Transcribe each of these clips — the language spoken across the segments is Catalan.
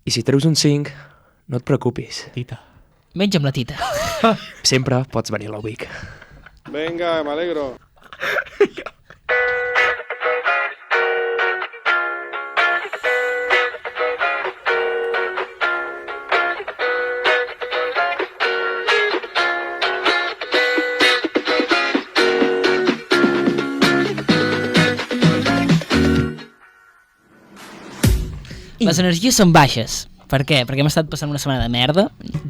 I si treus un 5, no et preocupis. Tita. Menja amb la tita. Sempre pots venir a la Vic. Venga, me alegro. Les energies són baixes. Per què? Perquè hem estat passant una setmana de merda.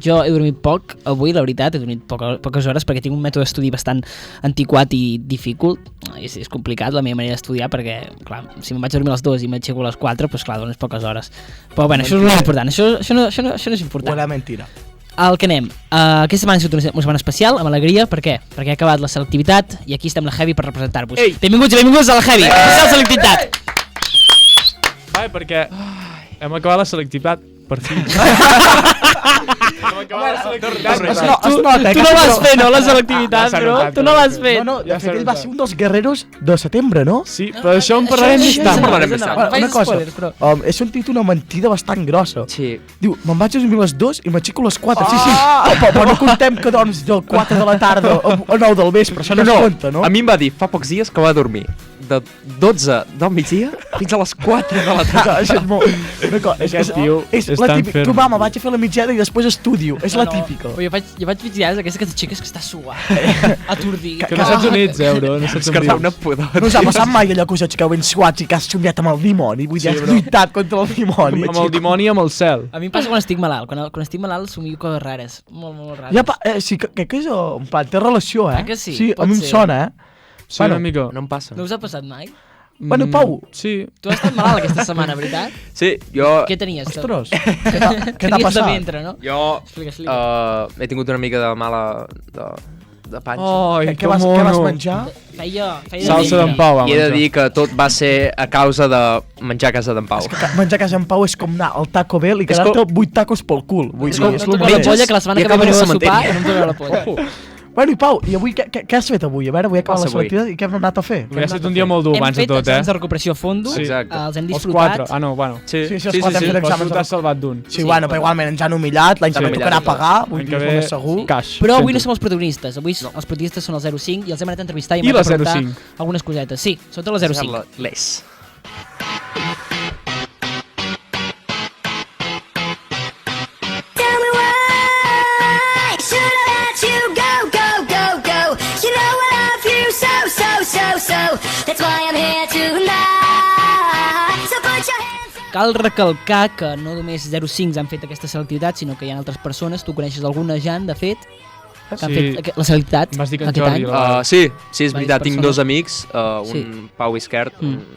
Jo he dormit poc, avui, la veritat, he dormit poques hores perquè tinc un mètode d'estudi bastant antiquat i dificult. És complicat la meva manera d'estudiar perquè, clar, si me'n vaig a dormir a les 2 i m'aixeco a les 4, doncs clar, dones poques hores. Però bueno, això és molt important, això no és important. Buena mentira. Al que anem. Aquesta setmana ha sigut una setmana especial, amb alegria. Per què? Perquè ha acabat la selectivitat i aquí estem la Heavy per representar-vos. Benvinguts a la Heavy, especial selectivitat. Perquè hem acabat la selectivitat, per fi. Es nota, Tu no vas fer, no, la selectivitat, bro? Tu no l'has fet. No, de fet, ell va ser un dels guerreros de setembre, no? Sí, però d'això en parlarem més tard. Una cosa, he sentit una mentida bastant grossa. Sí. Diu, me'n vaig a dormir a les 2 i m'aixeco a les 4. Sí. Però no contem que dorms del 4 de la tarda o 9 del vespre, això no es compta, no? A mi em va dir fa pocs dies que va dormir de 12 del migdia fins a les 4 de la tarda. Això és molt... Aquest tio és està la típica. enferm. Tu, mama, vaig a fer la mitjana i després estudio. És la típica. Jo vaig vigilar d'aquestes que t'aixeques que està suat, atordit. Que no saps on ets, bro, no saps És que on fa una vius. pudor. No us ha passat mai allò que us aixequeu ben suats i que has somiat amb el dimoni? Vull dir, has lluitat contra el dimoni. Amb el dimoni i amb el cel. A mi em passa quan estic malalt. Quan estic malalt somio coses rares. Molt rares. Ja, sí, que és un plan, té relació, eh? Ah, que sí? Sí, a Pot mi em ser. sona, Sí, Bueno, una mica. No em passa. No us ha passat mai? Bueno, Pau. Sí. Tu has estat malalt aquesta setmana, veritat? Sí, jo... Què tenies? Ostres, què t'ha Tenies passat? de ventre, no? Jo Explica. he tingut una mica de mala... de panxa. Ai, Què vas menjar? Feia Salsa d'en Pau, va I he de menjar. dir que tot va ser a causa de menjar a casa d'en Pau. Menjar a casa en Pau és com anar al Taco Bell i És quedar-te 8 tacos pel cul. Vull dir, No és em el toca la mateix. polla, que la setmana I que ve acabo veniu al a sopar cementeri. i no em tocarà la polla. Bueno, i Pau, i avui què has fet avui? A veure, avui ha acabat la Passa avui. selectivitat i què hem anat a fer? Avui ha estat un dia molt dur Hem abans de fet tot, exàmens de eh? recuperació a fondo, Sí. Exacte. els hem Els disfrutat. 4. Ah, no, bueno. Sí, Sí, els quatre hem fet Però tu exàmens. t'has salvat d'un. Sí, bueno, però igualment ens han humillat, l'any que ve tocarà pagar, vull L'any dir, que és ve, més segur. cash. Però avui no sempre. som els protagonistes, avui els protagonistes són el 05 i els hem anat a entrevistar i I hem anat a la preguntar 05. algunes cosetes. Sí, són de la 05. Les. Tell me why should I let you go, go, go, go? You know I love you so, so, so, so. That's why I'm here tonight. So put your hands up. Cal recalcar que no només 05 han fet aquesta selectivitat, sinó que hi ha altres persones, tu coneixes alguna, Jan, de fet, que han Sí. fet la selectivitat Em vas dir que en aquest Jordi, any. la- Sí, és veritat, Diverses tinc dos amics, un Sí. Pau Isquert,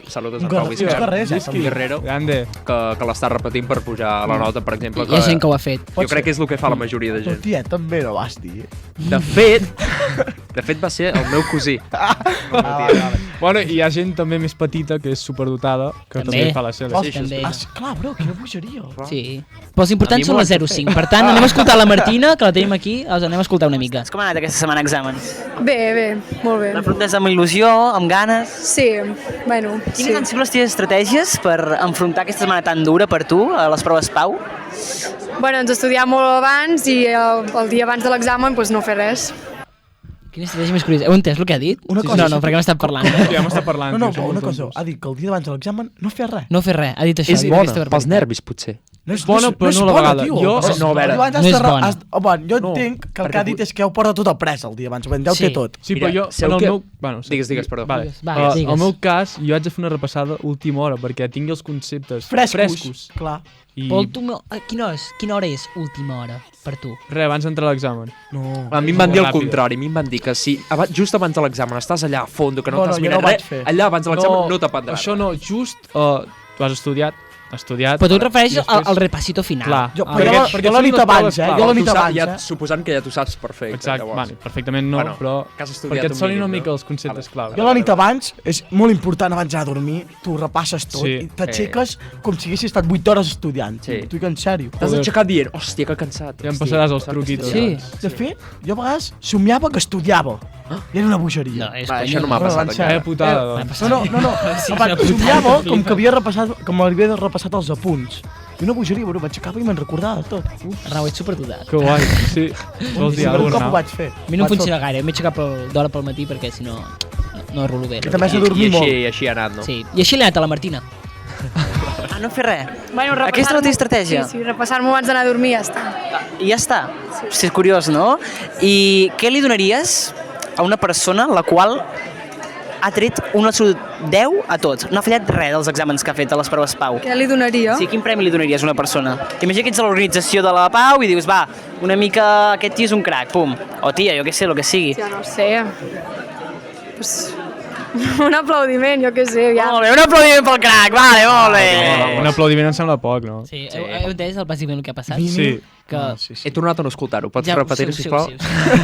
saludos a Un Pau guerrer- Isquert, guerrers, un també. guerrero, Grande. que l'està repetint per pujar la nota, per exemple. Hi ha gent que ho ha fet. Jo crec que és el que fa la majoria de Tu, gent. tiet, també no vas dir. De fet va ser el meu cosí. Bueno, i hi ha gent també més petita, que és superdotada, que També. també fa la seva. Sí, també. Clar, bro, quina bogeria. Sí. Però els importants A mi són m'ho les 05. Per tant, anem a escoltar la Martina, que la tenim aquí, els anem a escoltar una mica. Com ha anat aquesta setmana exàmens? Bé, molt bé. L'afrontes amb il·lusió, amb ganes? Sí, bueno, sí. Quines han sigut les teves estratègies per enfrontar aquesta setmana tan dura per tu, a les proves Pau? Bueno, doncs estudiar molt abans i el dia abans de l'examen doncs no fer res. Quina estratègia més curiosa. Heu entès el que ha dit? Una cosa, No, perquè hem estat parlant. Ja hem estat parlant. No, tio, però som una molt cosa, tontos. ha dit que el dia abans de l'examen no fer res. No fer res, ha dit això. És ha dit bona, aquesta pels barbaritat. nervis, potser. No és bona, però és no a la bona, vegada. tio. Jo- No, no, a veure, el dia abans no has és de re- bona. jo No, entenc que el que perquè ha dit és que heu portat tot el pres el dia abans, ja ho Sí. té tot. Sí, Mira, però jo, sabeu en el què? meu... Bueno, sí. Digues, perdó. Vale. Digues, va, digues. Al meu cas, jo haig de fer una repassada a última hora, perquè tingui els conceptes Frescos. Clar. I Però quina hora és última hora per tu? res, abans d'entrar a l'examen. No. A mi em van dir el Ràpida. contrari, a mi em van dir que si just abans de l'examen estàs allà a fondo, que no No, t'has jo mirat no ho vaig res, fer. allà abans de l'examen no t'aprendràs. Això no, just tu has estudiat. Però tu et refereixes i després- al repacito final. Clar. Jo, Ah, però jo la nit abans, Pau. jo la nit Tu saps, abans, ja, suposant que ja tu saps perfecte. Exacte, llavors. vale, perfectament no, Bueno, però que has estudiat perquè et un sonin una mínim, mica no? els conceptes clau. Jo la nit abans és molt important abans d'anar a dormir, tu repasses tot Sí. i t'aixeques com si haguessis estat 8 hores estudiant. Sí. T'ho dic en sèrio. T'has aixecat dient, hòstia, que cansat. Ja em hòstia, passaràs els saps truquitos. estudiar. Sí. De fet, jo a vegades somiava que estudiava. I era una bogeria. No, és Va, conya. això no m'ha No, passat en encara. sèrio. Putada, doncs. No. Sí, Apa, una putada, somiava com flipa. que havia repassat, com havia repassat els apunts. I una bogeria, bro, m'aixecava i me'n recordava de tot. Arnau, ets superdotat. Que guai, sí. Vols dir Un alguna cop ho cosa? vaig fer. A mi no em funciona gaire, m'he aixecat d'hora pel matí perquè si no, no rolo bé. I també has de dormir molt. I així ha anat, no? Sí, i així l'he anat a la Martina. Ah, no fer res. Bueno, Aquesta és la teva estratègia? Sí, repassar-m'ho abans d'anar a dormir i ja està. I ja està. Sí, és curiós, no? I què li donaries a una persona la qual ha tret un absolut 10 a tot? No ha fallat res dels exàmens que ha fet a les proves Pau. Què li donaria? Sí, quin premi li donaries a una persona? Imagina que ets a l'organització de la Pau i dius, va, una mica, aquest tio és un crac, pum. O tia, jo què sé, el que sigui. Ja no ho sé. Pues, un aplaudiment, jo què sé. Ja. Molt bé, un aplaudiment pel crac, vale, molt bé. Un aplaudiment em sembla poc, no? Sí, heu entès bàsicament el que ha passat? Sí. Que... He tornat a no escoltar-ho. Pots repetir-ho, sisplau? Sí.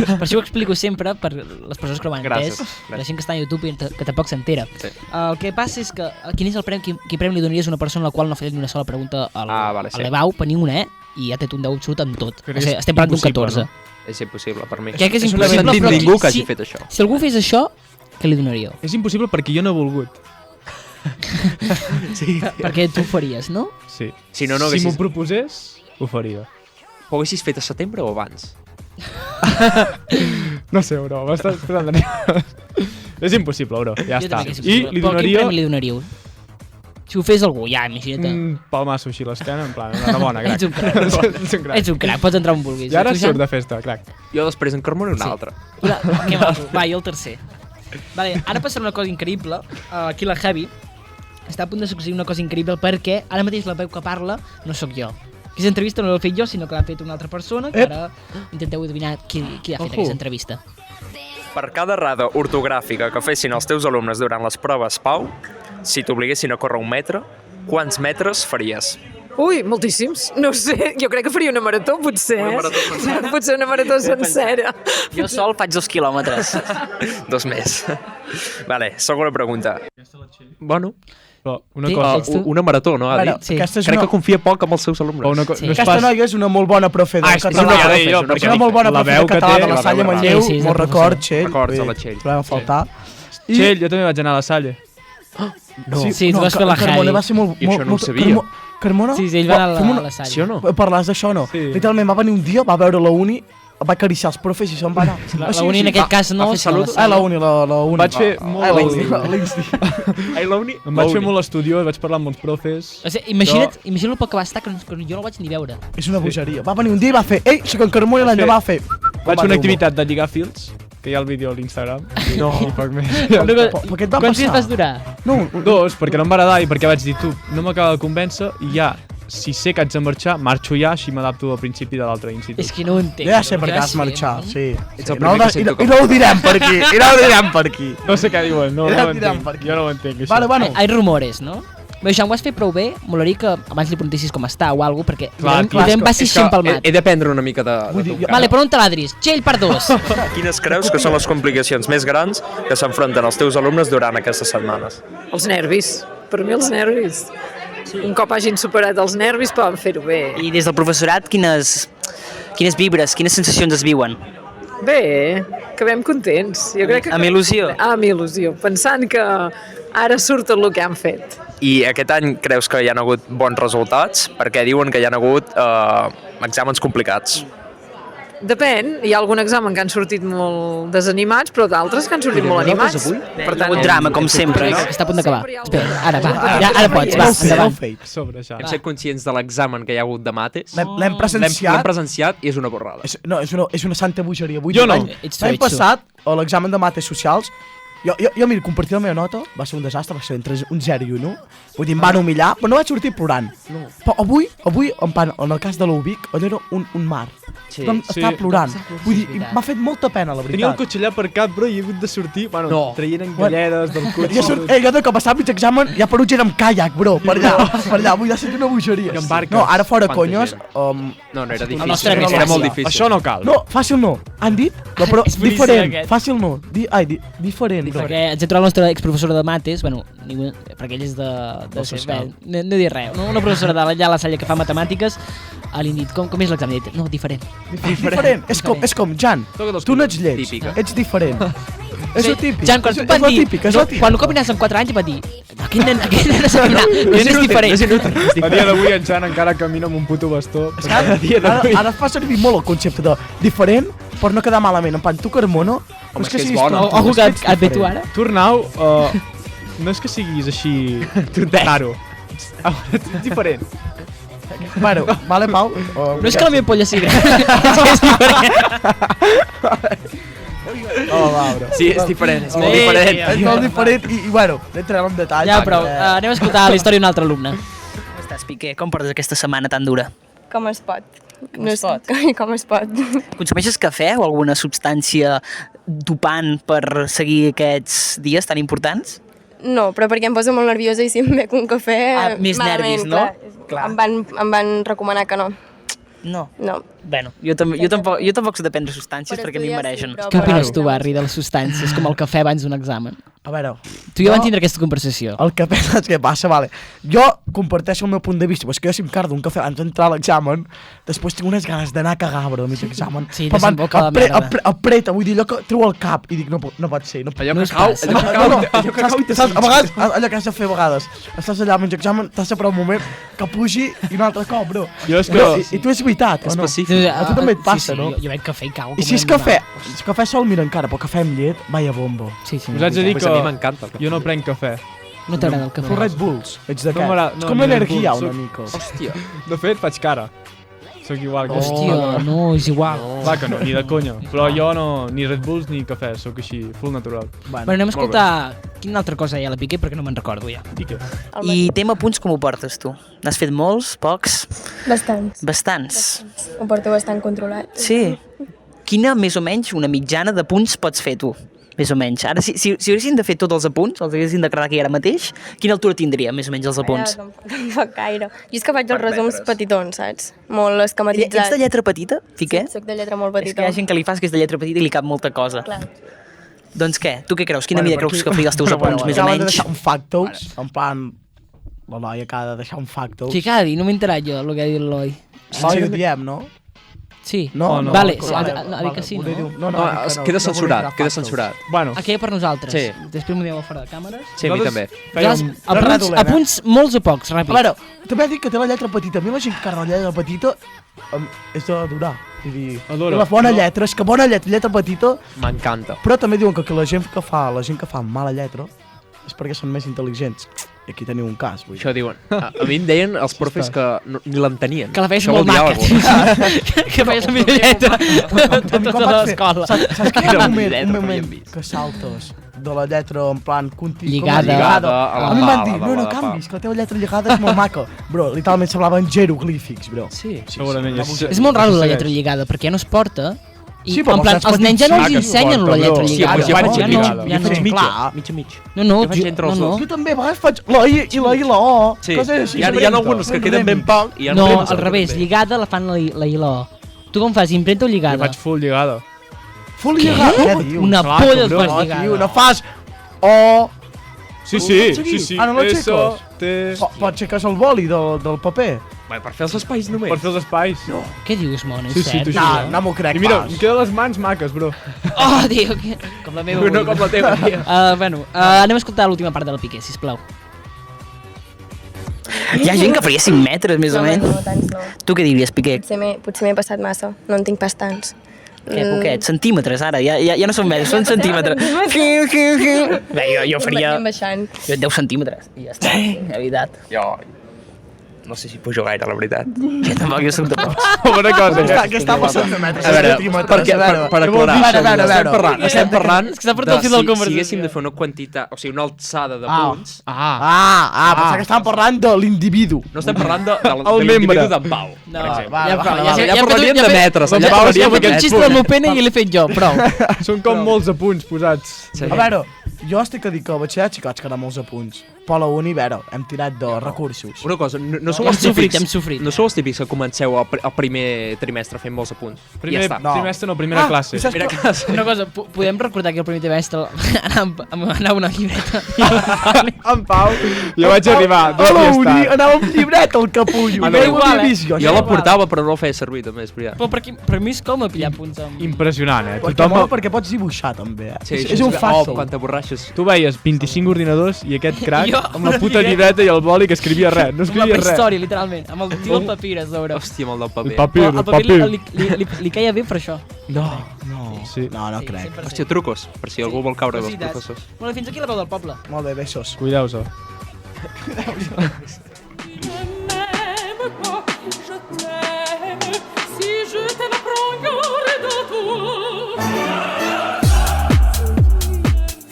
Per això ho explico sempre, per les persones que no ho han entès, la gent que està a YouTube i que tampoc s'entera. Sí. El que passa és que quin és el premi, quin premi li donaries a una persona a la qual no ha fet ni una sola pregunta vale, a l'EBAU, per ni una, i ha tret un 10 absolut en tot. Però O sigui, és estem parlant d'un impossible, 14. no? És impossible per mi. Crec que és No he impossible, sentit però ningú que hagi si- fet això. Si algú fes això, què li donaríeu? És impossible perquè jo no he volgut. Sí. Perquè tu ho faries, no? Sí. Si no, no si m'ho haguessis... proposés, ho faria. Ho haguessis fet a setembre o abans? No sé, bro, m'estàs posant de nerviós. És impossible, bro, ja Jo està. també que és I impossible. li Però quin donaria premi li donaríeu? Si ho fes algú, ja, imagina't. un palmasso així a l'esquena, en plan, enhorabona, crac. Ets un crac. Ets un crac. Ets un crac, pots entrar on vulguis. I ara Tu, Jan? surt de festa, crac. Jo després en Carmona un altre. Que maco. Va, jo el tercer. Vale, ara passarà una cosa increïble. Aquí la Javi està a punt de succeir una cosa increïble perquè ara mateix la veu que parla no sóc jo. Aquesta entrevista no l'he fet jo, sinó que l'ha fet una altra persona, que ara intenteu adivinar qui ha fet aquesta entrevista. Per cada errada ortogràfica que fessin els teus alumnes durant les proves Pau, si t'obliguessin a córrer 1 metre, quants metres faries? Ui, moltíssims. No ho sé, jo crec que faria una marató, potser. Una marató sencera. Potser una marató sencera. Jo sol faig 2 quilòmetres. 2 més. Vale, segona pregunta. Bueno, Però una Sí, cosa... ets tu? una marató, no? Ha Bueno, dit? Sí. aquesta és Crec una... que confia poc amb els seus alumnes. O una Sí. no és Aquesta pas... noia és una molt bona profe de és català. una bona jo, És perquè una molt bona la profe veu de que català té, de la la Salle veu que Manlleu, té. Sí, és molt de record, professor. Txell. Records de Bé, la Txell. trobem a faltar. Txell, jo també vaig anar a la Salle. Sí, tu vas fer la Carmona Javi. va ser molt... I això no ho sabia. Carmona? Sí, ell va anar Fem a una- la Salle. Sí o no? Parles d'això o no? Sí. Literalment va venir un dia, va veure la uni, va acariciar els profes i se'n va anar. La uni en aquest cas no, va fer sinó salut? la La Salle. uni, la uni. Vaig fer molt... l'Insti. Ai, la uni? Em vaig fer molt estudiós, vaig parlar amb molts profes... O sigui, imagina't el poc que va estar que jo no el vaig ni veure. És una bogeria. Va venir un dia i va fer, ei, soc en Carmona, i l'endemà va fer... Vaig fer una activitat de lligar fils, que hi ha el vídeo a l'Instagram. No. I poc més. Però què et va Quants dies passar? vas durar? No, 2, perquè no em va agradar i perquè vaig dir, tu, no m'acaba de convèncer i ja, si sé que haig de marxar, marxo ja, així m'adapto al principi de l'altre institut. És que no ho entenc. ja sé per Què què vas has fer, marxat, no? sí. Ets el No, primer que sento I no ho direm per aquí, i no ho direm per aquí. No sé què diuen, no Ja ho et direm entenc. per aquí. Jo no ho entenc, això. Vale, bueno. Hay rumores, no? Bé, Jean, ho has fet prou bé. Molaria que abans li preguntessis com està o alguna cosa, perquè Clar, li vam baixar És que empalmat. he d'aprendre una mica de Vull dir, tu. Vale, per on te l'adris? Txell per 2. Quines creus que són les complicacions més grans que s'enfronten els teus alumnes durant aquestes setmanes? Els nervis. Per mi els nervis. Un cop hagin superat els nervis poden fer-ho bé. I des del professorat, quines vibres, quines sensacions es viuen? Bé, acabem contents. Jo crec que... Amb il·lusió? Amb il·lusió. Pensant que ara surt tot el que han fet. I aquest any creus que hi ha hagut bons resultats? Perquè diuen que hi ha hagut exàmens complicats. Depèn, hi ha algun examen que han sortit molt desanimats, però d'altres que han sortit molt animats. Per tant, un drama, com sempre, no? Que està a punt d'acabar. Sempre hi ha Espera, algun ara, va. drama. Ara pots, va, endavant. Sobre això. Hem set conscients de l'examen que hi ha hagut de mates. L'hem presenciat. L'hem presenciat i és una borrada. No, és una santa bogeria. Vull Jo dir, no. L'any passat, a l'examen de mates socials, jo mira, compartir la meva nota va ser un desastre, va ser entre un 0 i un 1. Vull dir, em van humillar, però no vaig sortir plorant. No. Però avui, en el cas de l'Ubic, allò era un mar. Sí. Vam estar plorant. Vull dir, m'ha fet molta pena, la Tenia el veritat. cotxe allà aparcat, bro, i he hagut de sortir, bueno, No. traient galledes del cotxe. Jo de cop estava mig examen, ja per últim era amb caiac, bro, per allà, vull dir, ha estat una bogeria. I amb barques. No, ara fora Quanta conyes, gent. No, no era difícil. nostre era més era fàcil. molt difícil. Això no cal. no, fàcil no, han dit, però És boníssim, diferent, aquest. fàcil no, diferent. bro. Perquè ens hem trobat el nostre exprofessora de mates, bueno, ningú, perquè ell és de social. bé, no he dit res, una professora d'allà a la Salle que fa matemàtiques, li han dit, com és l'examen? No, diferent. Diferent. És com, Jan, Toca dels tu no ets collons. lleig, Típica. ets diferent. És el típic. Jan, quan tu És van el dir... típic, és el típic. Quan un cop anaves amb 4 anys, va dir... Aquest nen ha de caminar. És diferent. A dia d'avui en Jan encara camina amb un puto bastó. Ara es fa servir molt el concepte de diferent per no quedar malament. En plan, tu Carmona... Home, és que és bona. Ojo que et ve tu ara. Tu, Arnau, no és que siguis així raro. Ets diferent. Bueno, vale, Pau. No és que la meva polla sigui gran. És diferent. Sí, és diferent, és molt Sí, diferent. És molt diferent i bueno, entrem en detall. Ja, però anem a escoltar la història d'un altre alumne. Com estàs, Piqué? Com portes aquesta setmana tan dura? Com es pot? Com es pot? Com es pot? Consumeixes cafè o alguna substància dopant per seguir aquests dies tan importants? No, però perquè em poso molt nerviosa i si em bec un cafè... Més nervis, no? Clar. Em van recomanar que no. No. No. Bueno, jo tampoc sé de prendre substàncies Per perquè a mi em estudiar mereixen. sí, però- Què opines tu, Barri, de les substàncies, com el cafè abans d'un examen? A veure... Tu i jo vam tindre aquesta conversació. El cafè, saps què passa? Vale. Jo comparteixo el meu punt de vista, però és que jo si em cardo un cafè abans d'entrar a l'examen, després tinc unes ganes d'anar a cagar, bro, a mig examen. Sí, desemboca la merda. Apreta, vull dir, allò que treu el cap i dic, no pot ser. No, Allò No que es cau, passa. allò que cau i te saps, a vegades, allò que has de fer a vegades, estàs allà a mig examen, t'has d'esperar un moment que pugi i un altre cop, bro. Jo és que... No, i tu és veritat, o no? específic. A tu també et passa, no? Jo veig cafè i cago. I si és cafè, si cafè sol, mira encara, però cafè amb llet, vaya bombo. Sí, sí. Us haig de dir Pues que a mi m'encanta el cafè. jo no prenc cafè. No t'agrada el Tu cafè? Red Bulls, ets No d'aquest. m'agrada- És no, com ni Red l'energia Bull, una soc- mica. Hòstia. De fet, faig cara. Soc igual que... Hòstia, no, és igual. Va que no, ni de conya. Però jo no, ni Red Bulls ni cafè, sóc així, full natural. Bueno, anem a escoltar quina altra cosa hi ha a la Piqué, perquè no me'n recordo ja. Piqué. I tema punts com ho portes tu? N'has fet molts? Pocs? Bastants. Bastants. Ho porto bastant controlat. Sí. Quina, més o menys, una mitjana de punts pots fer tu? Més o menys. Ara, si haguessin de fer tots els apunts, els haguessin de quedar aquí ara mateix, quina altura tindria, més o menys, els apunts? Tampoc gaire. Jo és que faig els resums petitons, saps? Molt esquematitzats. Ets de lletra petita, Piqué? Sí, soc de lletra molt És que petita. hi ha gent que li fas que és de lletra petita i li cap molta cosa. Clar. Doncs què? Tu què creus? Quina mida creus que fica els teus apunts, més o Acaben de menys? deixar un factos, en plan... L'Eloi acaba de deixar un factos. Què acaba de dir? No m'he enterat jo el que ha dit l'Eloi. Eloi ho diem, no? Sí. No, no. Vale, Vale, ha dit que sí, volia dir- no? No, No, ha dit que es no, queda no censurat, volia dir queda factos. censurat. Bueno, Aquella per nosaltres. Sí. Després m'ho dieu fora de càmeres. Sí, a mi també. fèiem... Apunts molts o pocs, ràpid. A veure, també ha dit que té la lletra petita. A mi la gent que carrega la lletra petita és de durar. Vull dir, Adora. la bona lletra, és que bona lletra petita, M'encanta. però també diuen que la gent que fa mala lletra és perquè són més intel·ligents. I aquí teniu un cas, vull dir. Això diuen. A mi em deien els profes que ni l'entenien. Que la feies Això molt vol dir maca. alguna cosa. Que feies la millor lletra de tota l'escola. Saps que hi ha Era un un moment, lletra, un no moment havíem vist. que saltes de la lletra en plan Lligada. Lligada, a la A mi em van dir, pala, no, a no la pala. canvis, que la teva lletra lligada és molt maca. Bro, literalment semblaven jeroglífics, bro. Sí. Segurament. És molt raro la lletra lligada, perquè ja no es porta. I, Sí, però en plan, els els nens ja no els petits sí que es ensenyen porta, la lletra bro. Sí, lligada. pues jo faig ja lligada. no, Jo ja faig no. mitja, mitja, mitja. No, no, Jo faig entre els dos. Jo també a vegades faig la I i la I i la O. Sí, Coses així. hi ha alguns que queden ben poc i hi ha No, alguns al que revés, queden bé. lligada la fan la I i la O. Tu com fas, imprenta o Jo lligada? faig full lligada. Full lligada. Què dius? Una Clar, polla es cabró. fas No, lligada. tio, no fas O. Sí, Ho sí, pots sí, seguir? sí. Ah, no l'aixeques? T... Pots aixecar el boli del paper? Bueno, per fer els espais només. Per fer els espais. No. Què dius, mona? És Sí, sí, cert? t'ho No, juro. no m'ho crec I mira, pas. em queden les mans maques, bro. Oh, tio, com la meva. No avui. com la teva, tia. Bueno, anem a escoltar l'última part de la Piqué, sisplau. Hi ha gent que faria 5 metres, més o No, menys. no, tants no. Tu què diries, Piqué? Potser m'he passat massa. No en tinc pas tants. Què, poquets? Centímetres, ara. Ja no són metres, són centímetres. Bé, jo faria... Anem baixant. Jo 10 centímetres. I ja està, la veritat. Jo no sé si pujo gaire, la veritat. Jo tampoc, jo soc de pocs. Bona cosa, Què està passant de metres? A veure, perquè, per aclarar, estem parlant És que s'ha portat el fil de la conversació. si haguéssim de fer una quantitat, o sigui, una alçada de Ah. punts, Pensava que estàvem parlant de l'individu. no estem parlant de El l'individu membre. d'en Pau, per exemple. Ja parlaríem de metres, allà Ja parlaríem he fet un de xiste del meu pene i l'he fet jo, prou. Són com molts apunts posats. Sí. A veure, jo estic a dir que a batxillerat sí que vaig quedar molts apunts. per la uni, veure, hem tirat de recursos. Una cosa, no sou Hem els sofrit, típics... hem sofrit. No sou els típics que comenceu el primer trimestre fent molts apunts. Primer Ja està. trimestre, no, primera classe. i saps Mira que- classe. Una cosa, podem recordar que el primer trimestre anava amb una llibreta. En Pau... Jo vaig arribar a dos la dies uni, tard. anava amb llibret al capullo. A No veure, ho igual, havia vist jo. Jo la portava, però no la feia servir, també, és veritat. Però per mi és com a pillar punts amb... Impressionant, Perquè Tothom... mola perquè pots dibuixar, també. Sí, És un fàcil. Oh, quanta borratxes. Tu veies 25 ordinadors i aquest crac Jo, amb la puta llibreta i el boli que escrivia res. No Amb la escrivia res. prehistòria, literalment. Amb el tio del papir a sobre. Hòstia, amb el del paper. El papir, Però el el papir papir. li queia bé per això. No. Sí. No, no Sí, crec. 100%. Hòstia, trucos, per si algú vol caure dels Cosites. professors. Bueno, fins aquí la veu del poble. Molt bé, besos. Cuideu-se.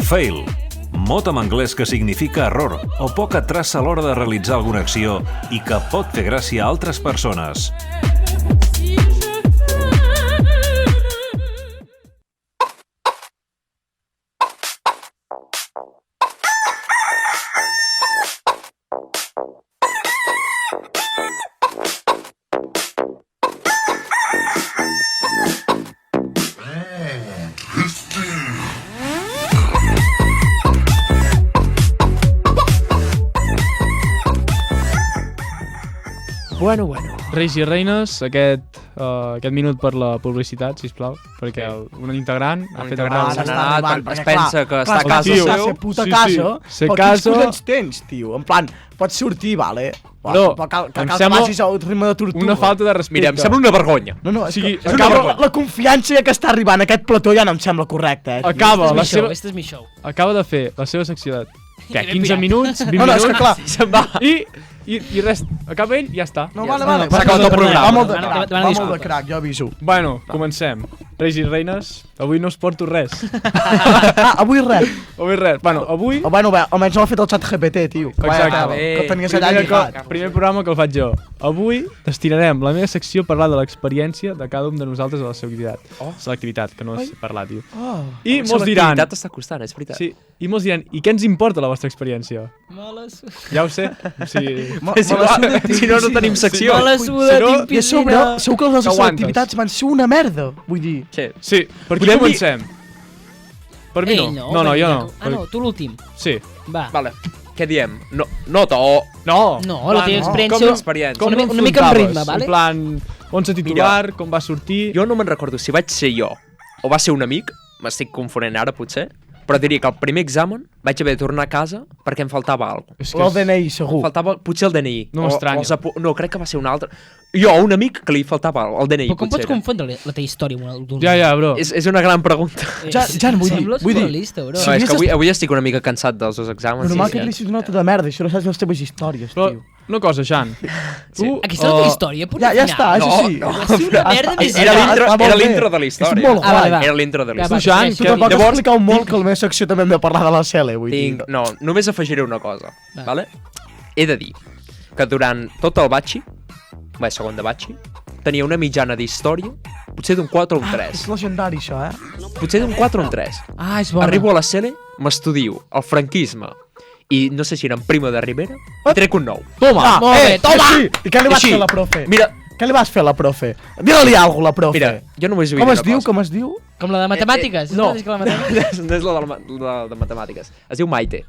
Fail. Mot en anglès que significa error o poca traça a l'hora de realitzar alguna acció i que pot fer gràcia a altres persones. Bueno. Reis i reines, aquest minut per la publicitat, sisplau, perquè un integrant ha fet el integrant grau. s'ha anat, es pensa que està a clar, casa tio, seu. ser puta Sí, casa, sí. Ser però casa- quins collons tens, tio? En plan, pots sortir, vale? Bro, però cal em que sembla passis al ritme de tortuga. Una falta de respecte. Mira, em sembla una vergonya. No, és sigui, que, acaba- la confiança que està arribant a aquest plató ja no em sembla correcta, tio. Acaba la seva... Este és mi show. Acaba de fer la seva secció de... Què, l'he 15 pillat. minuts, 20 No, no, és minuts... que clar, Se'n va. I res, acaba ell i ja està. no, ja vale, està. vale. s'ha acabat el programa. Va molt de Demana- crac, demana va molt de disculpes. crac, jo aviso. Bueno, comencem. Reis i reines, avui no us porto res. Avui res. Avui res. Bueno, avui... Bueno, bé, almenys no l'ha fet el xat GPT, tio. Que Exacte. vaya, Bé. que tenies allà lligat. Primer programa que el faig jo. Avui destinarem la meva secció a parlar de l'experiència de cada un de nosaltres a la selectivitat. Selectivitat, que no és parlar, tio. Oh. I molts diran... L'activitat està costant, és veritat. Sí, i molts diran, i què ens importa la vostra experiència? Moles. Ja ho sé. O sigui, És igual, si no, no tenim secció. Moles suda, Si no- tinc I a sobre, piscina. segur que les Que aguantes. activitats van ser una merda. Vull dir, Sí. sí, per qui Podem dir- comencem? Per mi Ell no. No, jo no. Ah, no, tu l'últim. Sí. Va. Vale. Què diem? No, nota o... No. No, la teva no. experiència... Com l'experiència? Una mica amb l'afrontaves? ritme, vale? En plan, 11 titular, com va sortir... Jo no me'n recordo si vaig ser jo o va ser un amic, m'estic confonent ara potser, però diria que el primer examen vaig haver de tornar a casa perquè em faltava alguna cosa. És el DNI, segur. Faltava potser el DNI. No m'estranya. No, crec que va ser un altre. Jo, un amic que li faltava el DNI, Però com potser. pots confondre la teva història amb una d'un... Ja, bro. És una gran pregunta. Jan, vull dir, Sembles vull dir, surrealista, bro. No, Si és hagués que avui estic una mica cansat dels dos exàmens. normal que et deixis una nota de merda, això no saps les teves històries, Però, tio. una cosa, Jan. Tu, Aquesta és la teva història, punt Ja final. està, això sí. No, Va ser una merda més Era gran. l'intro molt era bé. l'intro de la història. És molt Ah, vale, va. Era l'intro de la Va, història. tu, Jan, segueix. Tu tampoc has Llavors, explicat molt que la meva secció també hem de parlar de la Cele, vull dir. No, només afegiré una cosa, Va. vale? He de dir que durant tot el batxi, segon de batxi, tenia una mitjana d'història, potser d'un 4 o un 3. És legendari, això, eh? Potser d'un 4 o un 3. Ah, és bona. Arribo a la Cele, m'estudio el franquisme i no sé si era en Primo de Rivera, i trec un 9. Toma! molt bé, toma! Sí. I què li vas Així. fer a la profe? Mira, Què li vas fer a la profe? Digue-li alguna cosa a la profe. mira, jo només vull Com dir es una diu? cosa. Com es diu? Com la de matemàtiques? No, És que la matemàtiques... no és la de matemàtiques. Es diu Maite.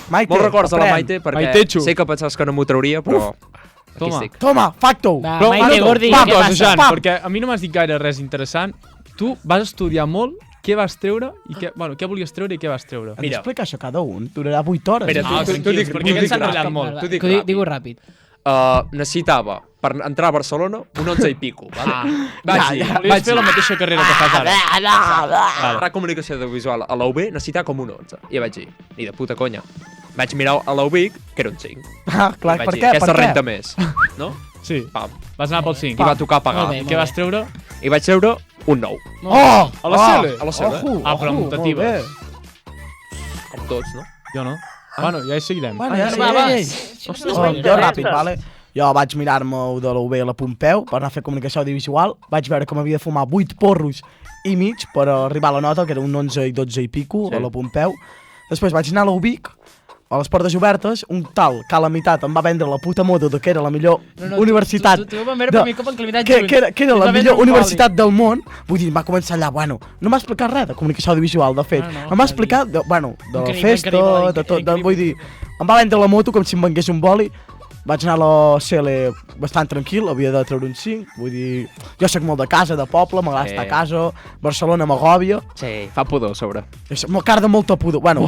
Maite, Molts records de la aprèn. Maite perquè Maitecho. sé que pensaves que no m'ho trauria, però aquí Toma. estic. Toma, facto. Va, Però, Maite una Gordi, una què cosa, passa? Jan, Pam. perquè a mi no m'has dit gaire res interessant. Tu vas estudiar molt, què vas treure i què volies treure i què vas treure. Hem d'explicar això a cada un. Durarà 8 hores. Mira, Ah, tu tranquils, dic- perquè tu aquests dic s'han ràpid. ratllat molt. Tu dic Que ràpid. digo ràpid. Necessitava, per entrar a Barcelona, un 11 i pico. Vale? Volies fer la mateixa carrera que fas ara. Ara comunicació audiovisual a la UB necessitava com un 11. I vaig dir, ni de puta conya. Vaig mirar a la UBIC, que era un 5. Ah, clar, I vaig per dir, què? aquesta Per què? renta més. No? Sí, Pam. vas anar pel 5. I va tocar pagar. Molt bé. I què vas treure? I vaig treure un 9. Oh! A la Cele? A la Cele. Ojo, Ah, però ojo, mutatives. molt bé. Com tots, no? Jo no. Bueno, ja hi seguirem. Bueno, ja, Va, va. Jo ràpid, vale? Jo vaig mirar-me de la UB a la Pompeu per anar a fer comunicació audiovisual. Vaig veure que m'havia de fumar 8 porros i mig per arribar a la nota, que era un 11 i 12 i pico, Sí. a la Pompeu. Després vaig anar a la UBIC, a les portes obertes, un tal Calamitat em va vendre la puta moto de que era la millor universitat... Tu vam veure per mi cop en Calamitat que era la millor universitat del món. Vull dir, va començar allà, bueno, no m'ha explicat res de comunicació audiovisual, de fet. Em va explicar, de la festa, de tot, vull dir, em va vendre la moto com si em vengués un boli. Vaig anar a la CL bastant tranquil, havia de treure un 5, vull dir, jo soc molt de casa, de poble, m'agrada estar a casa, Barcelona m'agòbia. Sí, fa pudor, a sobre. M'ho carda molta pudor, bueno,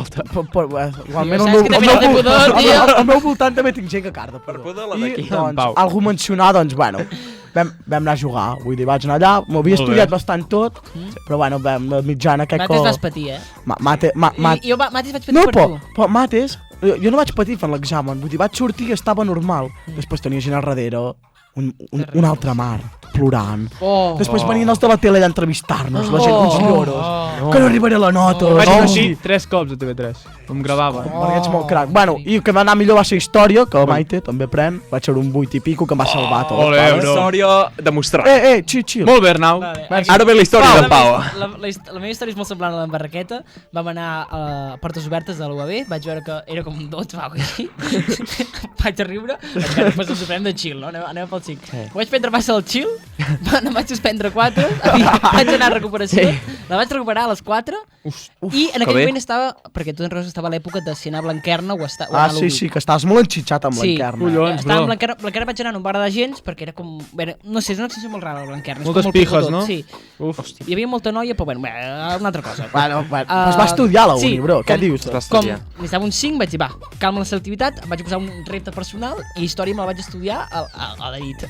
igualment al meu voltant també tinc gent que carda pudor. Per pudor la d'aquí. I, doncs, algú mencionar, doncs, bueno, vam anar a jugar, vull dir, vaig anar allà, m'havia estudiat bastant tot, però bueno, la mitjana crec que... Mates vas patir, eh? Jo Mates vaig patir per tu. No, però Mates, jo no vaig patir fent l'examen, vull dir, vaig sortir i estava normal. Després tenia gent al darrere, un altre mar, plorant. Després venien els de la tele a entrevistar-nos, la gent, uns lloros, que no arribaré a la nota. Vaig conèixer 3 cops a TV3, em gravava. Perquè ets molt crac. Bueno, i el que va anar millor va ser història, que la Maite també pren, vaig ser un 8 i pico, que em va salvar tot. Ole, bro. Història demostrada. Chill. Molt bé, Arnau. Ara ve la història de Pau. La meva història és molt semblant a la Barraqueta. Vam anar a portes obertes de l'UAB, vaig veure que era com un 12, va, així. Vaig a riure, després ens ho prem de chill, no? Anem pel xic. Ho vaig prendre massa del chill, no vaig suspendre 4, vaig anar a recuperació, la vaig recuperar a les 4, i en aquell moment estava, perquè tu en Rosa estava a l'època de si anar a Blanquerna o anar a l'UBI. Sí, que estaves molt enxitxat amb Blanquerna. Collons, estava amb Blanquerna vaig anar, no em va agradar gens, perquè era com, no sé, és una sensació molt rara la Blanquerna. Moltes pijes, no? Sí. Hi havia molta noia, però bueno, una altra cosa. Bueno, doncs va estudiar a la uni, bro, què dius? Com necessitava un 5, vaig dir, va, calma la selectivitat, em vaig posar un repte personal i història me la vaig estudiar a la nit.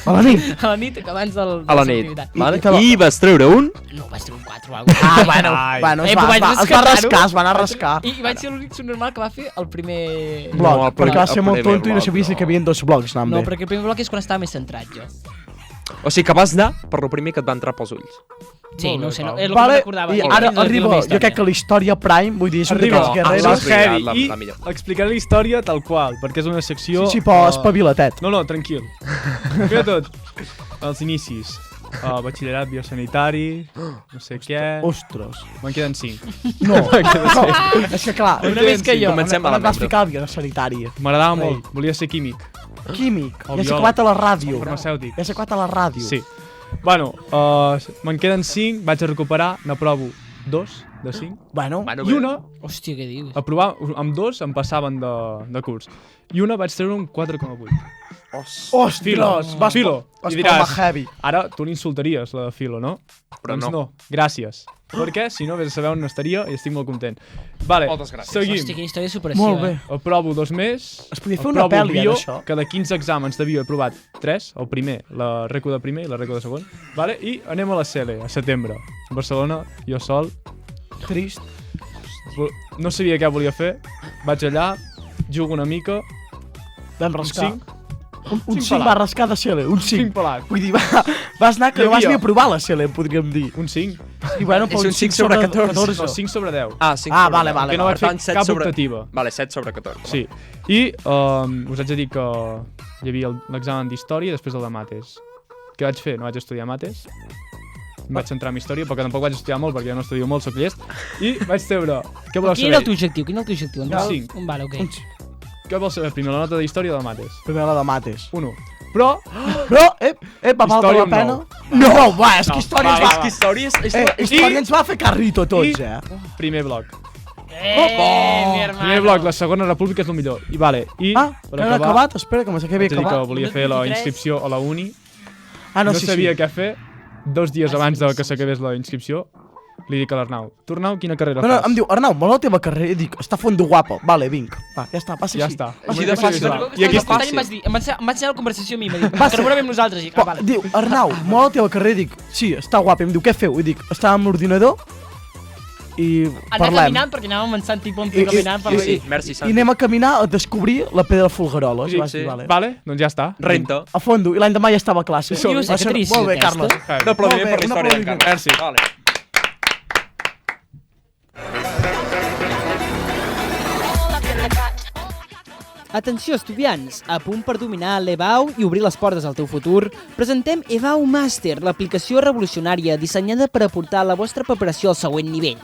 A la nit? A la nit, abans de la selectivitat. I vas treure un? No, vaig treure un 4 o alguna cosa. Bueno, es va anar a rascar. I vaig ser l'únic subnormal que va fer el primer... Bloc, perquè va ser molt tonto i no sabia si que hi havia 2 blocs anant bé. No, perquè el primer bloc és quan estava més centrat, jo. O sigui que vas anar per lo primer que et va entrar pels ulls. Sí, no sé, és el que recordava. I ara arriba, jo crec que la història Prime, vull dir, és un d'aquests guerreros. I explicaré la història tal qual, perquè és una secció... Sí, però espavilatet. No, tranquil. Primer tot, els inicis. Batxillerat biosanitari, no sé què... Ostres. Me'n queden 5. No, és que clar, una més que jo. Comencem malament. Vas ficar el biosanitari. M'agradava molt, volia ser químic. Químic? Ja s'ha acabat a la ràdio. Farmacèutic. Ja s'ha acabat a la ràdio. Sí. Bueno, me'n queden 5, vaig a recuperar, n'aprovo 2 de 5. Bueno. I una... Hòstia, què dius? Aprovar, amb 2 em passaven de curs. I una vaig treure un 4,8. Ostres, Filo. Vas I diràs, heavy. Ara tu l'insultaries, la de Filo, no? Però doncs no. Gràcies. Perquè si no, vés a saber on estaria i estic molt content. Vale, moltes gràcies. Seguim. Hòstia, quina història de superació, Molt bé. Aprovo 2 més. Es podia fer una pel·li, d'això. Que de 15 exàmens de bio he provat 3. El primer, la reco de primer i la reco de segon. Vale? I anem a la CL, a setembre. A Barcelona, jo sol. Trist. No sabia què volia fer. Vaig allà, jugo una mica. Vam rascar. Un 5 pelat. va rascar de CL, un 5 pelat. Vull dir, vas anar que no vas ni a provar la CL, podríem dir. Un 5. I bueno, és un 5 sobre 14. No, 5 sobre 10. Ah, 5 sobre 10. Vale. Que no vaig fer cap optativa. Vale, 7 sobre 14. Sí. I us haig de dir que hi havia l'examen d'història i després el de mates. Què vaig fer? No vaig estudiar mates. Em vaig centrar en història, perquè tampoc vaig estudiar molt, perquè jo no estudio molt, soc llest. I vaig treure... Què voleu saber? Quin era el teu objectiu? Un 5. Vale, ok. Què vols saber? Primer la nota d'història o de mates? Primer la de mates. 1. Però, va valgui la pena? No, va, és que història ens va... És que història ens va fer carrito tots, primer bloc. Mi hermano. Primer bloc, la segona república és el millor. I vale, i... que no he acabat? Espera, que m'ha que havia acabat. acabat. Que volia fer la inscripció a la uni. No sabia què fer. 2 dies abans de que s'acabés la inscripció, li dic a l'Arnau, tu Arnau, quina carrera fas? No, em diu, Arnau, molt la teva carrera, i dic, està fondo guapo, vale, vinc, va, ja està, passa ja així. Està. Així de fàcil. I aquí està fàcil. Em vaig ensenyar la conversació a mi, m'ha dit, que no veurem nosaltres. Diu, Arnau, molt la teva carrera, i dic, sí, està guapa, i em diu, què feu? I dic, estava amb l'ordinador i anar parlem. caminant, perquè anàvem en Sant Tipon caminant per Sí, merci, Santi. I anem a caminar a descobrir la pedra Folguerola. Sí. Vale, doncs ja està. Renta. A fondo, i l'endemà ja estava a classe. Dius, que trist, molt bé, Carles. Un aplaudiment per la història d'en Carles. Merci. Vale. Atenció, estudiants! A punt per dominar l'EBAU i obrir les portes al teu futur, presentem EBAU Master, l'aplicació revolucionària dissenyada per aportar la vostra preparació al següent nivell.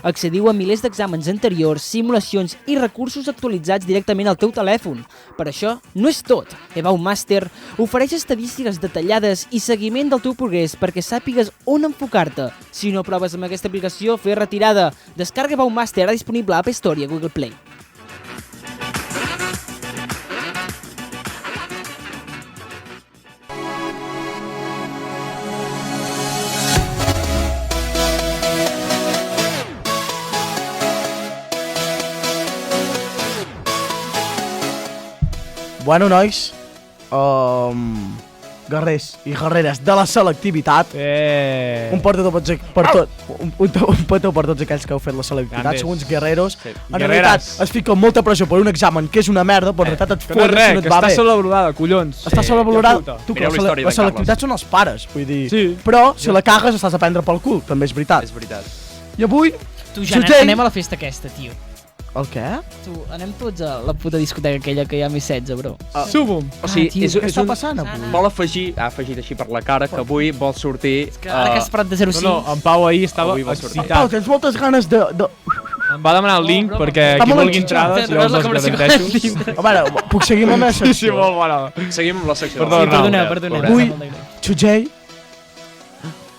Accediu a milers d'exàmens anteriors, simulacions i recursos actualitzats directament al teu telèfon. Per això, no és tot. EBAU Màster ofereix estadístiques detallades i seguiment del teu progrés perquè sàpigues on enfocar-te. Si no proves amb aquesta aplicació, fes retirada. Descarga EBAU Màster, ara disponible a App Store i a Google Play. Bueno, nois, guerrers i guerreres de la selectivitat, un petó per tots aquells que heu fet la selectivitat, sou uns guerreros. En realitat es fica molta pressió per un examen que és una merda, però en realitat et fots si no et va bé. Està sobrevalorada, collons. Està sobrevalorada. Tu, que la selectivitat són els pares, vull dir. Però si la cagues estàs a prendre pel cul, també és veritat. És veritat. I avui... Tu, Jan, anem a la festa aquesta, tio. El què? Tu, anem tots a la puta discoteca aquella que hi ha més 16, bro. Sumum. O sigui, què està passant avui? Vol afegir, ha afegit així per la cara, que avui vol sortir... Ara que has parat de 0,5... No, en Pau ahir estava excitat. Pau, tens moltes ganes de... Em va demanar el link perquè qui vulgui entrades jo els garanteixo. A veure, puc seguir amb la meva secció? Sí, molt bona. Seguim amb la secció. Perdoneu. Avui, Xutxell,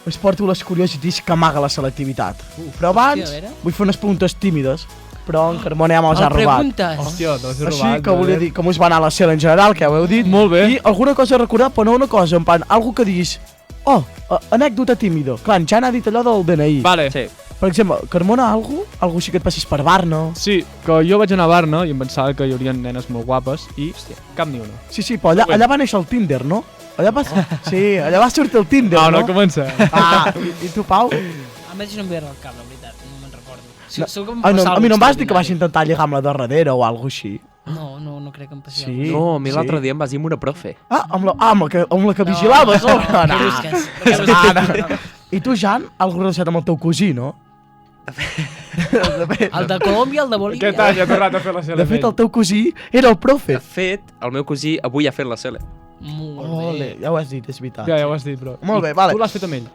us porto les curiosities que amaga la selectivitat. Però abans, vull fer unes preguntes tímides, però en Carmona ja me'ls ha robat. Hòstia, te'ls he robat. Així que volia dir com us va anar la cel en general, que ja ho heu dit. Molt bé. I alguna cosa a recordar, però no una cosa, en plan, algo que diguis, anècdota tímida. Clar, en Jan ha dit allò del DNI. Vale. Sí. Per exemple, Carmona, algo així que et passis per Barna? Sí, que jo vaig anar a Barna i em pensava que hi hauria nenes molt guapes i, hòstia, cap ni una. Sí, però allà va néixer el Tinder, no? Allà va sortir el Tinder, no? No comença. I tu, Pau? A més no em ve al cap, la veritat, no me'n recordo. A mi no em vas dir que vas intentar lligar amb la de darrere o alguna cosa així? No crec que em passi Sí? No, a mi l'altre dia em vas dir amb una profe. Amb la que vigilaves? No. I tu, Jan, algo relacionat amb el teu cosí, no? El de Colòmbia, el de Bolívia. Aquest any ha tornat a fer la cel·la. De fet, el teu cosí era el profe. De fet, el meu cosí avui ha fet la cel·la. Molt bé. Ja ho has dit, és veritat. Ja ho has dit, però... Molt bé, vale. Tu l'has fet amb ell?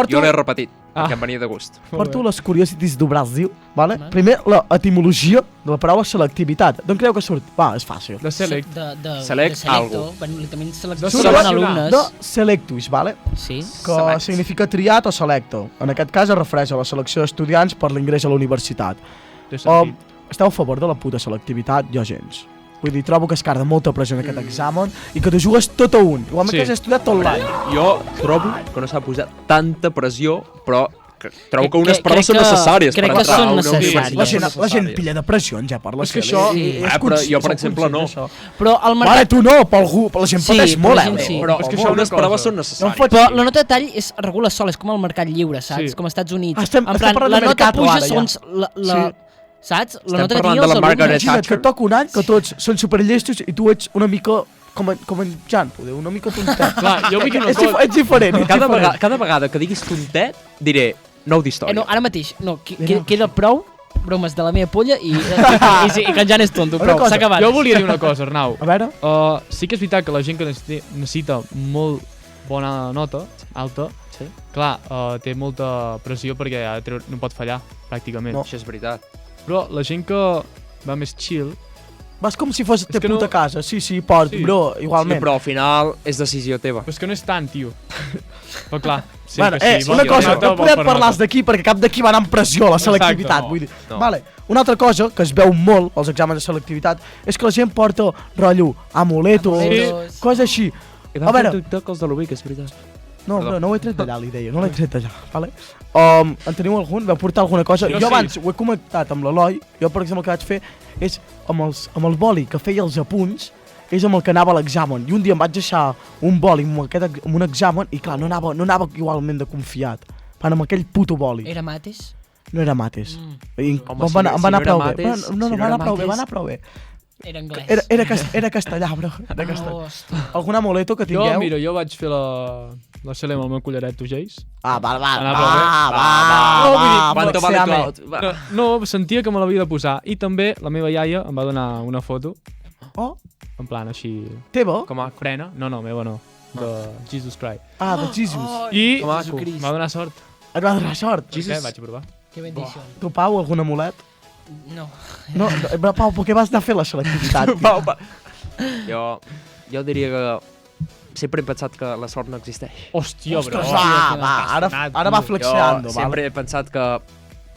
Jo l'he repetit, perquè em venia de gust. Porto les curiosities do Brasil, vale? Primer, l'etimologia de la paraula selectivitat. D'on creu que surt? Va, és fàcil. De select. Select algo. Literalment seleccionen alumnes. De selectus, vale? Sí. Que significa triat o selecto. En aquest cas es refereix a la selecció d'estudiants per l'ingrés a la universitat. Esteu a favor de la puta selectivitat? Jo gens. Vull dir, trobo que es carda molta pressió en aquest examen i que t'ho jugues tot a un. Igualment que has estudiat tot l'any. Jo trobo que no s'ha posat tanta pressió, però trobo que unes proves són necessàries per entrar a una universitat. La gent pilla de pressions, ja per la És que això... Però jo, per exemple, no. Però el mercat... Vale, tu no, per algú, la gent pateix molt, Però unes proves són necessàries. Però la nota de tall es regula sola, és com el mercat lliure, saps? Com als Estats Units. Estem parlant de mercat puja segons la... Saps? La nota que tinguin els alumnes. Imagina't que toca un any que tots són superllestos i tu ets una mica com en Jan, una mica tontet. Clar, jo vull que no pot. Ets diferent. Cada vegada que diguis tontet, diré nou d'història. No, ara mateix, queda prou bromes de la meva polla i que en Jan és tonto, prou, s'ha acabat. Jo volia dir una cosa, Arnau. A veure? Sí que és veritat que la gent que necessita molt bona nota, alta, clar, té molta pressió perquè no pot fallar, pràcticament. Això és veritat. Però la gent que va més chill... Vas com si fos te puta casa. Sí, pots, bro, igualment. Sí, però al final és decisió teva. Però és que no és tant, tio. Però clar, sí bueno, que sí. Una cosa, no podem parlar d'aquí perquè cap d'aquí va anar amb pressió a la selectivitat. Vull dir. Vale. Una altra cosa que es veu molt als exàmens de selectivitat és que la gent porta rotllo, amuletos, coses així. I van fer TikTok els de l'Ubic, és veritat. No, no ho he tret d'allà, l'idea, no l'he tret d'allà, vale? En teniu algun? Vau portar alguna cosa? Jo abans ho he comentat amb l'Eloi, jo per exemple el que vaig fer és amb el boli que feia els apunts, és amb el que anava a l'examen, i un dia em vaig deixar un boli amb un examen i clar, no anava igualment de confiat, amb aquell puto boli. Era mates? No era mates. Em va anar prou bé. No, va anar prou bé. Era anglès. Era castellà, bro. Era castellà. Algun amuleto que tingueu? Jo vaig fer la cel·la amb el meu collaret d'ogells. Va. No, sentia que me l'havia de posar. I també la meva iaia em va donar una foto. Oh. En plan, així... Teva? Com a frena. No, meva no. De Jesus Christ. De Jesus. I em va donar sort. Et va donar sort? Què? Vaig provar. Que bendició. Tu, Pau, algun amulet? No. No, però, Pau, per què vas anar a fer la selectivitat? Pau. Jo diria que sempre he pensat que la sort no existeix. Hòstia, bro. Ostres, ara va flexeando. Jo sempre he pensat que...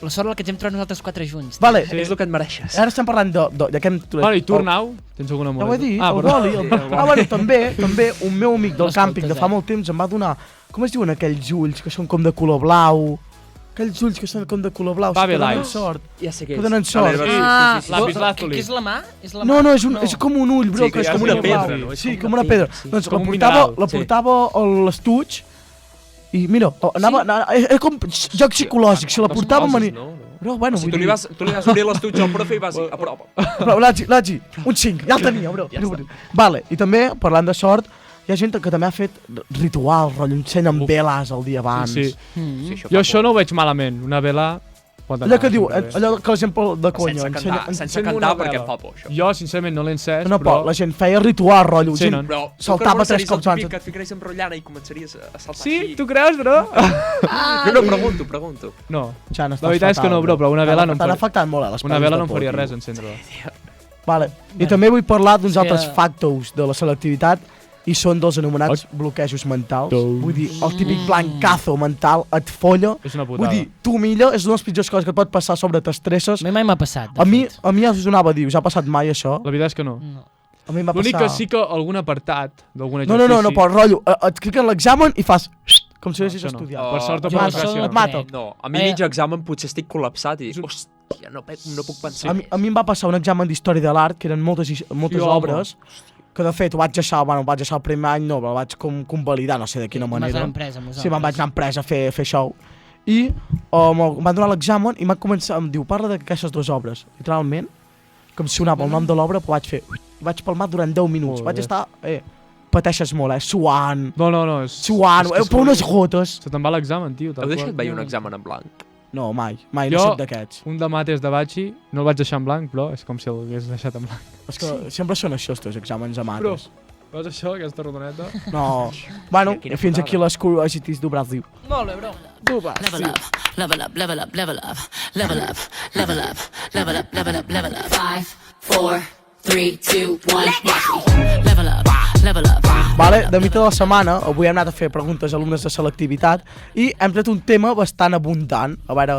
La sort la que ens hem trobat nosaltres 4 junts. Vale, és el que et mereixes. ara estem parlant de què hem... Bueno, i tu, Arnau? Tens alguna Ja ho he dit, el perdó. boli. Bueno, també, un meu amic del càmping de fa molt temps em va donar... Com es diuen aquells ulls que són com de color blau? Aquells ulls que són com de color blau, que donen sort. Ja sé què Que és. donen sort. Lápis lazuli. Què és la mà? No, és com un ull, bro, Sí, que és ja com sé una què és, pedra. no? És Sí, com com una una pedra. pedra, sí. Doncs Com un la mineral, portava a l'estuig i mira, és com joc psicològic, si la portava amb... Bro, bueno, Si tu li vas obrir l'estuig al profe i vas dir, aprova. Però, Lagi, un 5, ja el tenia, bro. Vale, i també, parlant de sort, hi ha gent que també ha fet rituals, rotllo, ensenyen veles el dia abans. Sí. Jo això no ho veig malament. Una vela... Allò que diu, allò que l'exemple de conya. Sense cantar perquè em fa por, això. Jo, sincerament, no l'he encès, No, però... la gent feia ritual, rotllo, Sí, gent no? Però saltava 3 cops abans. Que et ficaries enrotllant i començaries a saltar Sí, així. tu creus, bro? No, pregunto. No. Ja La veritat és que no, bro, però una vela no em T'han faria... afectat molt, les Una pel·lis vela de no em por, faria tio. res encendre-la. Vale. I també vull parlar d'uns És que- altres factors de la selectivitat i són dels anomenats bloquejos mentals. Vull dir, el típic blancazo mental et folla. És una putada. Vull dir, t'humilla, és una de les pitjors coses que et pot passar sobre t'estresses. A mi mai m'ha passat. A mi ja us donava a dir, us ha passat mai això? La veritat és que no. A mi em va L'únic passar... que sí que algun apartat d'algun No, exercici... no, però rotllo, et cliquen l'examen i fas com si haguessis això no. estudiat. Per sort o Jo per això desgràcia. et mata. No, a mi mig examen potser estic col·lapsat i dic, hòstia, no puc pensar. A mi em va passar un examen d'història de l'art, que eren moltes home. obres, que de fet ho vaig deixar el primer any, no, però vaig com convalidar, no sé de quina manera. Sí, me'n vaig anar a empresa a fer show. I em van donar l'examen i em diu, parla d'aquestes dues obres. Literalment, com si sonava el nom de l'obra, però vaig fer... Vaig palmar durant 10 minuts. Vaig estar... pateixes molt, suant. No, és... Suant, per unes gotes. Se te'n va l'examen, tio. Heu deixat veure un examen en blanc? No, mai no soc d'aquests. Un de mates de batxi, no el vaig deixar en blanc, però és com si l'hagués deixat en blanc. És que sempre són això, els teus exàmens de mates. Veus això, aquesta rodoneta? No. Bueno, fins aquí les curiosities do Brasil. Molt bé, bro. Level up, level up, level up, level up, level up, level up, level up, level up, level up. 5, 4, 3, 2, 1, level up, level up. Vale, de mitja de la setmana, avui hem anat a fer preguntes a alumnes de selectivitat i hem tret un tema bastant abundant. A veure...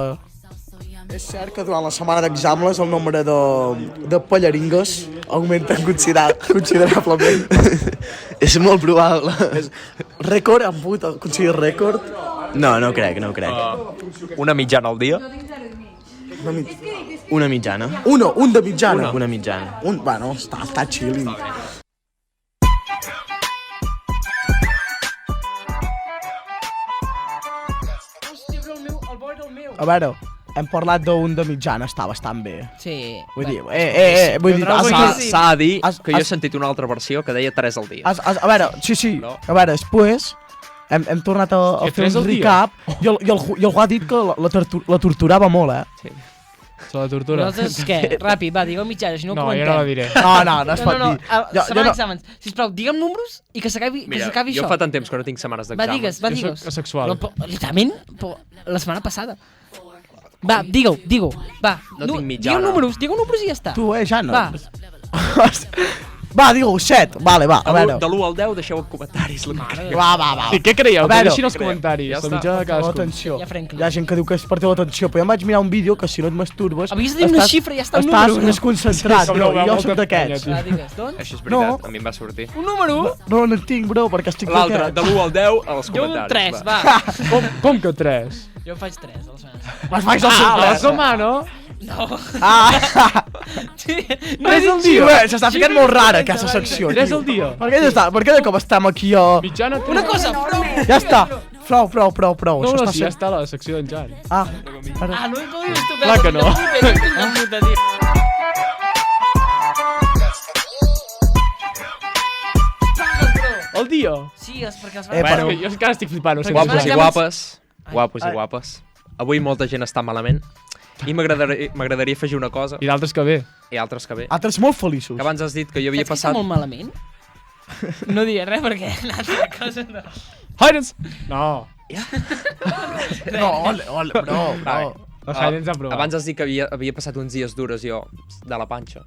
És cert que durant la setmana d'exàmens el nombre de pallaringues augmenta considerablement. És molt probable. Rècord, han pogut aconseguir rècord? No ho crec. Una mitjana al dia? Una mitjana. Un de mitjana? Una mitjana. Bueno, està chilling. A veure, hem parlat d'un de mitjana, està bastant bé. Sí. Vull dir, vull dir... S'ha de dir que jo he sentit una altra versió que deia 3 al dia. A veure, sí. A veure, després hem tornat a fer un recap i algú ha dit que la torturava molt, Sí. La tortura. Nosaltres, què? Ràpid, va, digueu mitjana, si no ho comentem. Jo no la diré. No es pot dir. Setmana d'exàmens. Sisplau, digue'm números i que s'acabi Mira, això. jo fa tant temps que no tinc setmanes d'exàmens. Va, digues. Jo soc asexual. Literalment, la setmana passada. Va, digue-ho, va. No tinc mitjana. Digueu números i ja està. Tu, Jana. Va. Va, digue-ho, 7. Vale, va, a veure. De l'1 al 10 deixeu en comentaris. Va. I què creieu? veure, Deixin els comentaris. La mitjana de cadascú. L'atenció. Ja farem Hi ha gent que diu que és per teva l'atenció, però jo em vaig mirar un vídeo que si no et masturbes... Havies de dir una xifra i ja està un número. número. Estàs més concentrat, Sí, bro, com no, jo molta soc d'aquests. Va, digues, doncs. Això és veritat, a mi em va sortir. Un número? No en tinc, bro, perquè estic L'altre, de l'1 al 10, als Jo un comentaris. 3, va. Com que 3? Jo faig 3 a la setmana. Vas faig el A la setmana? No. Tres al dia? S'està ficant molt rara aquesta secció. 3 al dia? Per què de cop estem aquí a... Mitjana 3. Una cosa, prou. Ja està. Prou. No, Això sí, ja està la secció d'en Jan. Ah, no ho dius tu. Clar que no. El dia? Sí, és perquè els Bueno, jo encara estic flipant. No sé Guapos i què guapes. Guapos i guapes. Avui molta gent està malament. I m'agradaria afegir una cosa. I d'altres que bé. I altres que bé. Altres molt feliços. Que abans has dit que jo havia Saps passat... que està molt malament? No diré res perquè l'altra cosa no. Hirons! No. No, ole, bro. El Jaime ens ha provat. Abans has dit que havia passat uns dies durs jo, de la panxa.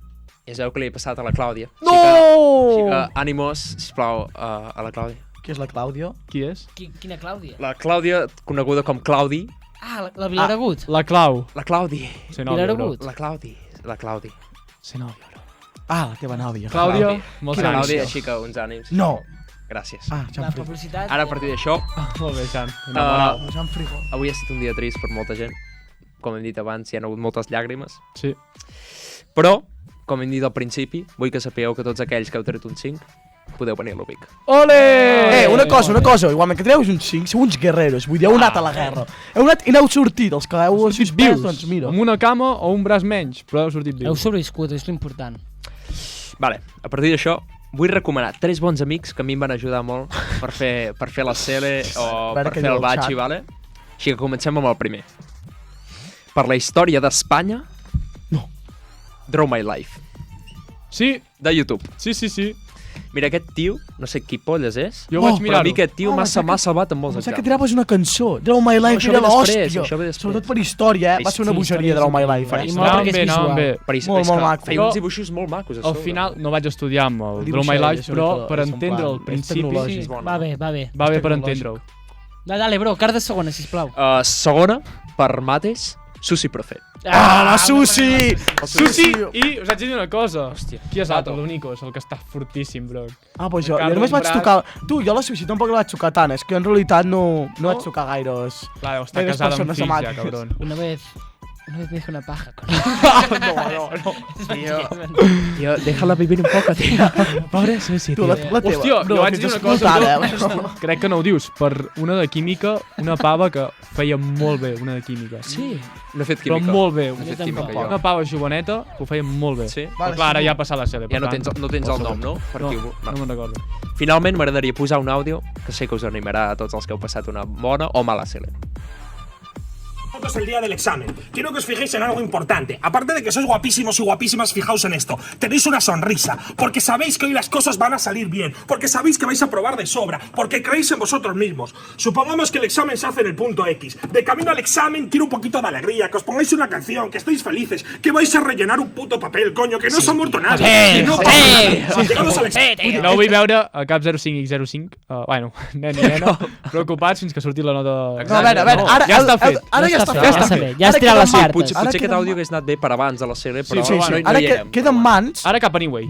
I es veu que li he passat a la Clàudia. No! Així que ànimos, sisplau, a la Clàudia. Qui és la Clàudia? Qui és? Quina Clàudia? La Clàudia, coneguda com Claudi. Ah, la Vilaragut. La Clau. La Claudi. Ser nòvia, bro. La Claudi. La Claudi. Ser nòvia, bro. Ah, la teva nòvia. Clàudia, molts Quina anys. Clàudia, així que uns ànims. No. Gràcies. Ah, La publicitat... Ara, a partir d'això... Molt bé, Xan. Enamorat. Jean Frigo. Avui ha estat un dia trist per molta gent. Com hem dit abans, hi ha hagut moltes llàgrimes. Sí. Però, com hem dit al principi, vull que sapigueu que tots aquells que heu tret un 5 podeu venir a l'Ubic. Ole! Una cosa, igualment que treus un 5, sou uns guerreros, vull dir, heu anat a la guerra. Heu anat i n'heu sortit, els que heu Sortit suspès, vius, doncs mira. amb una cama o un braç menys, però heu sortit vius. Heu sobreviscut, és l'important. Vale, a partir d'això, vull recomanar 3 bons amics que a mi em van ajudar molt per fer la CL o veure per què fer diu el el batxi, xat. vale? Així que comencem amb el primer. Per la història d'Espanya... No. Draw My Life. Sí. De YouTube. Sí. Mira, aquest tio, no sé qui polles és, Jo vaig però a mirar-ho. mi aquest tio m'ha salvat en molts Pensava que exàmens. tiraves una cançó. Draw My Life això era ve després, l'hòstia. això ve després. Sobretot per història, va ser una Sí, bogeria història Draw My és Life. Per I història. molt perquè és Anaven visual. bé. Molt maco. Feia uns dibuixos molt macos. a Al sobre. final no vaig estudiar amb el El Draw My dibuixet, Life, però sobretot, per és en entendre plan, el és principi tecnològic. És bona. Va bé. va bé per tecnològic. entendre-ho. Dale, bro, carta segona, sisplau. Segona, per mates, Susi Profe. Ah, la Susi! Susi! I us haig de dir una cosa. Hòstia. Qui és l'altre? L'Unico, és el que està fortíssim, bro. Ah, doncs jo Encara només un vaig braç. tocar... Tu, jo la Susi tampoc la vaig tocar tant, és que en realitat no vaig tocar gaires... Clar, està gaires casada amb persones fills ja, amades. cabron. Una vez me hice una paja con No. Tío, déjala vivir un poco, tío. Pobre Susi, Tu, la teva. Hòstia, Bro, jo vaig fins dir una cosa, explotada, bro. Crec que no ho dius. Per una de química, una pava que feia molt bé, una de química. Sí. No he fet Però química. molt bé. No he fet química, Una jo. pava joveneta que ho feia molt bé. Sí? Però clar, ara ja ha passat la sèrie. Ja no tens el nom, no? Per No, qui no me'n recordo. Finalment, m'agradaria posar un àudio que sé que us animarà a tots els que heu passat una bona o mala CL. Es el día del examen. Quiero que os fijéis en algo importante. Aparte de que sois guapísimos y guapísimas, fijaos en esto. Tenéis una sonrisa, porque sabéis que hoy las cosas van a salir bien, porque sabéis que vais a probar de sobra, porque creéis en vosotros mismos. Supongamos que el examen se hace en el punto X. De camino al examen quiero un poquito de alegría, que os pongáis una canción, que estéis felices, que vais a rellenar un puto papel, coño, que no se ha muerto nadie. Que no pasa nada. Llegados al examen. No vull veure a cap 05x05, bueno, nen i nena, preocupats fins que surti la nota... No, a veure, Ja està fet. Ara ja està fet. Ja està bé, ja has Ara tirat queden les mans. cartes. Potser aquest àudio hagués anat bé per abans de la CL, però Sí. no Ara hi érem. queden mans... Ara cap anyway.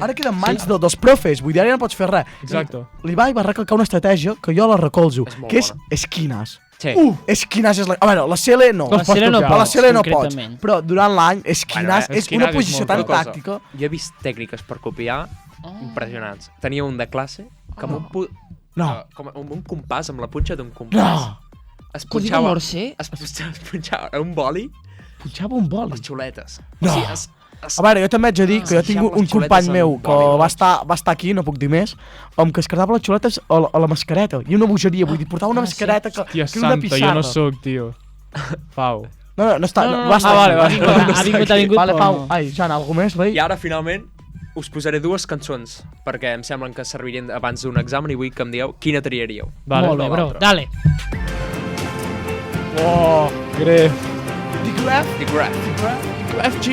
Ara queden mans dels profes, vull dir, ara ja no pots fer res. Exacte. L'Ibai va recalcar una estratègia que jo la recolzo, És molt que és bona. esquines. Sí. Esquines és la... A veure, la CL no. La CL no A la pots, CL no pots, concretament. però durant l'any esquines és esquines una és posició molt tan Una cosa, tàctica. Jo he vist tècniques per copiar impressionants. Tenia un de classe que amb amb un compàs, amb la punxa d'un compàs, No! es Código punxava... Morse? Es punxava un boli Punxava un boli. les xuletes. No. O sigui, A veure, jo també haig de dir que jo tinc deixava un les company xuletes meu amb que boli, va estar aquí, no puc dir més, amb que es quedava les xuletes a la mascareta. I una bogeria, vull dir, portava una mascareta que Tia era una santa, pissarra. jo no sóc, tio. Pau. No està... No, va estar vale, aquí. vale. Ha vingut, Vale, però Pau. no. Ai, Jan, algú més, rei? I ara, finalment, us posaré dues cançons, perquè em semblen que servirien abans d'un examen i vull que em digueu quina triaríeu. Vale. Molt bé, bro, dale. Oh, gref. Dic rap? Dic rap. FG?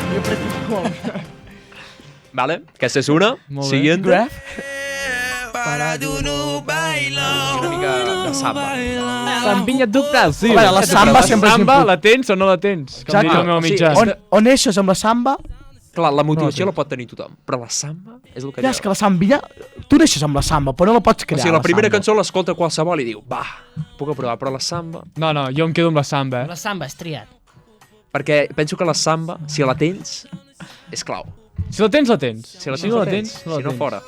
Jo practico molt. Vale? Aquesta és una. Molt bé. Siguiente. Graf? Una mica de samba. Sambinha do Brasil. A veure, la samba sempre és samba, important. la tens o no la tens? Com diria el meu amic Jan. On neixes amb la samba? Clar, la motivació la pot tenir tothom, però la samba és el que Ja, és que la sambilla... Tu neixes amb la samba, però no la pots O crear. sigui, la primera samba. cançó l'escolta qualsevol i diu, va, puc aprovar, però la samba... No, jo em quedo amb la samba, La samba és triat. Perquè penso que la samba, si la tens, és clau. Si la tens, la tens. Si la Si tens, no la la tens. tens, no la Si no, tens. fora.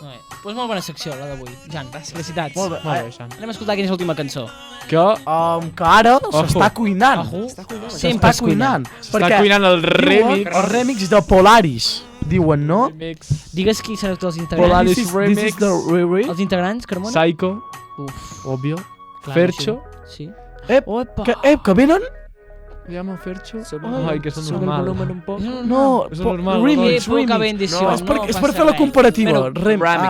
Pues molt bona secció, la d'avui. Jan, felicitats. Molt bé. Molt bé, Xan. Anem a escoltar quina és l'última cançó. Que Que ara s'està cuinant. Sempre S'està cuinant. s'està cuinant el remix. El remix de Polaris, diuen, no? Remix. Digues qui serà els integrants. Polaris This is remix. the remix. Els integrants, Carmona? Psycho. Uf, Obvio. clar, Fercho. Sí. Opa. Que venen? Llama Fercho. Ai, Ai, que és sube el normal. volumen un poc. No, És normal, remix, Poca remix. bendició, No, és per fer la comparativa. Remix.